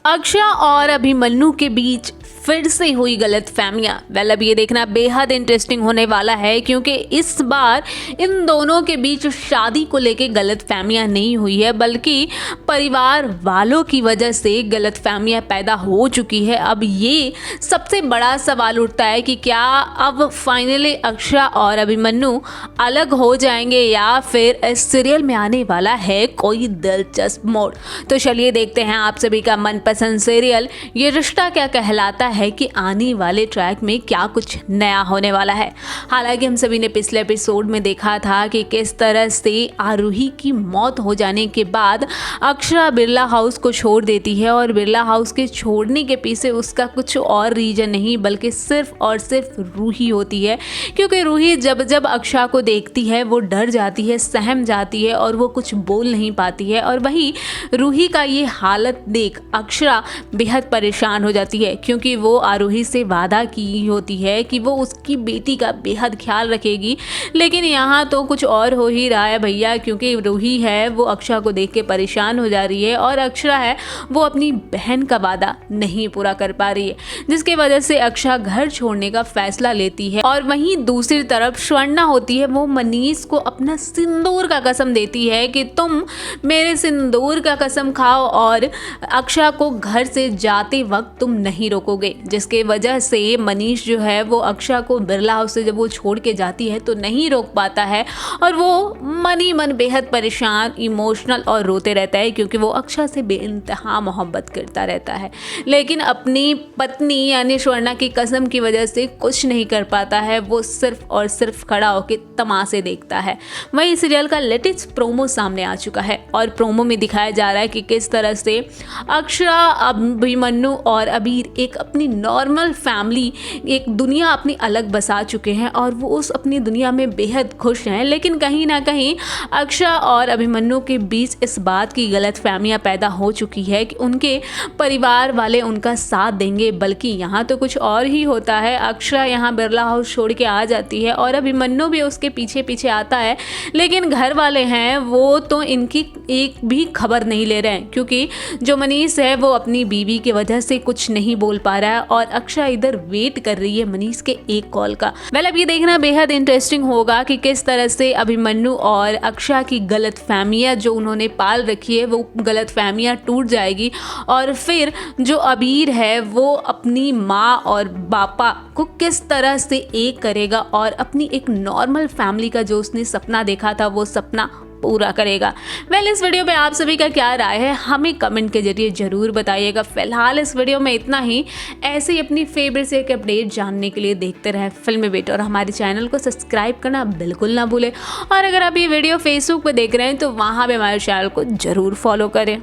अक्षरा और अभिमन्यु के बीच फिर से हुई गलतफहमियां। वेल, अब ये देखना बेहद इंटरेस्टिंग होने वाला है, क्योंकि इस बार इन दोनों के बीच शादी को लेके गलतफहमियां नहीं हुई है, बल्कि परिवार वालों की वजह से गलतफहमियां पैदा हो चुकी है। अब ये सबसे बड़ा सवाल उठता है कि क्या अब फाइनली अक्षरा और अभिमन्यु अलग हो जाएंगे या फिर इस सीरियल में आने वाला है कोई दिलचस्प मोड़। तो चलिए देखते हैं आप सभी का मनपसंद सीरियल ये रिश्ता क्या कहलाता है कि आने वाले ट्रैक में क्या कुछ नया होने वाला है। हालांकि हम सभी ने पिछले एपिसोड में देखा था कि किस तरह से आरूही की मौत हो जाने के बाद अक्षरा बिरला हाउस को छोड़ देती है, और बिरला हाउस के छोड़ने के पीछे उसका कुछ और रीजन नहीं बल्कि सिर्फ और सिर्फ रूही होती है। क्योंकि रूही जब जब अक्षरा को देखती है वो डर जाती है, सहम जाती है और वो कुछ बोल नहीं पाती है। और वही रूही का ये हालत देख अक्षरा बेहद परेशान हो जाती है, क्योंकि वो आरूही से वादा की होती है कि वो उसकी बेटी का बेहद ख्याल रखेगी। लेकिन यहाँ तो कुछ और हो ही रहा है भैया, क्योंकि रूही है वो अक्षरा को देख के परेशान हो जा रही है और अक्षरा है वो अपनी बहन का वादा नहीं पूरा कर पा रही है, जिसके वजह से अक्षरा घर छोड़ने का फैसला लेती है। और वहीं दूसरी तरफ स्वर्णा होती है, वो मनीष को अपना सिंदूर का कसम देती है कि तुम मेरे सिंदूर का कसम खाओ और अक्षरा को घर से जाते वक्त तुम नहीं रोकोगे। जिसके वजह से मनीष जो है वो अक्षरा को बिरला हाउस से जब वो छोड़ के जाती है तो नहीं रोक पाता है, और वो मन ही मन बेहद परेशान, इमोशनल और रोते रहता है, क्योंकि वो अक्षरा से बेइंतहा मोहब्बत करता रहता है। लेकिन अपनी पत्नी यानी स्वर्णा की कसम की वजह से कुछ नहीं कर पाता है, वो सिर्फ और सिर्फ खड़ा होकर तमाशे देखता है। वही सीरियल का लेटेस्ट प्रोमो सामने आ चुका है, और प्रोमो में दिखाया जा रहा है कि किस तरह से अक्षरा, अभिमन्यु और अबीर एक अपनी नॉर्मल फैमिली, एक दुनिया अपनी अलग बसा चुके हैं और वो उस अपनी दुनिया में बेहद खुश हैं। लेकिन कहीं ना कहीं अक्षरा और अभिमन्यु के बीच इस बात की गलतफहमियां पैदा हो चुकी है कि उनके परिवार वाले उनका साथ देंगे, बल्कि यहाँ तो कुछ और ही होता है। अक्षरा यहाँ बिरला हाउस छोड़ के आ जाती है और अभिमन्यु भी उसके पीछे पीछे आता है, लेकिन घर वाले हैं वो तो इनकी एक भी खबर नहीं ले रहे हैं, क्योंकि जो मनीष है वो अपनी बीवी की वजह से कुछ नहीं बोल पा रहा है और अक्षरा इधर वेट कर रही है मनीष के एक कॉल का। वेल, अब ये देखना बेहद इंटरेस्टिंग होगा कि किस तरह से अभिमन्यु और अक्षरा की गलतफहमियां जो उन्होंने पाल रखी है वो गलतफहमियां टूट जाएगी, और फिर जो अबीर है वो अपनी माँ और पापा को किस तरह से एक करेगा और अपनी एक नॉर्मल फैमिली का जो उसने सपना देखा था वो सपना पूरा करेगा। वेल, इस वीडियो पे आप सभी का क्या राय है हमें कमेंट के जरिए जरूर बताइएगा। फिलहाल इस वीडियो में इतना ही। ऐसे ही अपनी फेवरेट से एक अपडेट जानने के लिए देखते रहें फिल्मी बीट, और हमारे चैनल को सब्सक्राइब करना बिल्कुल ना भूलें। और अगर आप ये वीडियो फेसबुक पे देख रहे हैं तो वहाँ पे हमारे चैनल को जरूर फॉलो करें।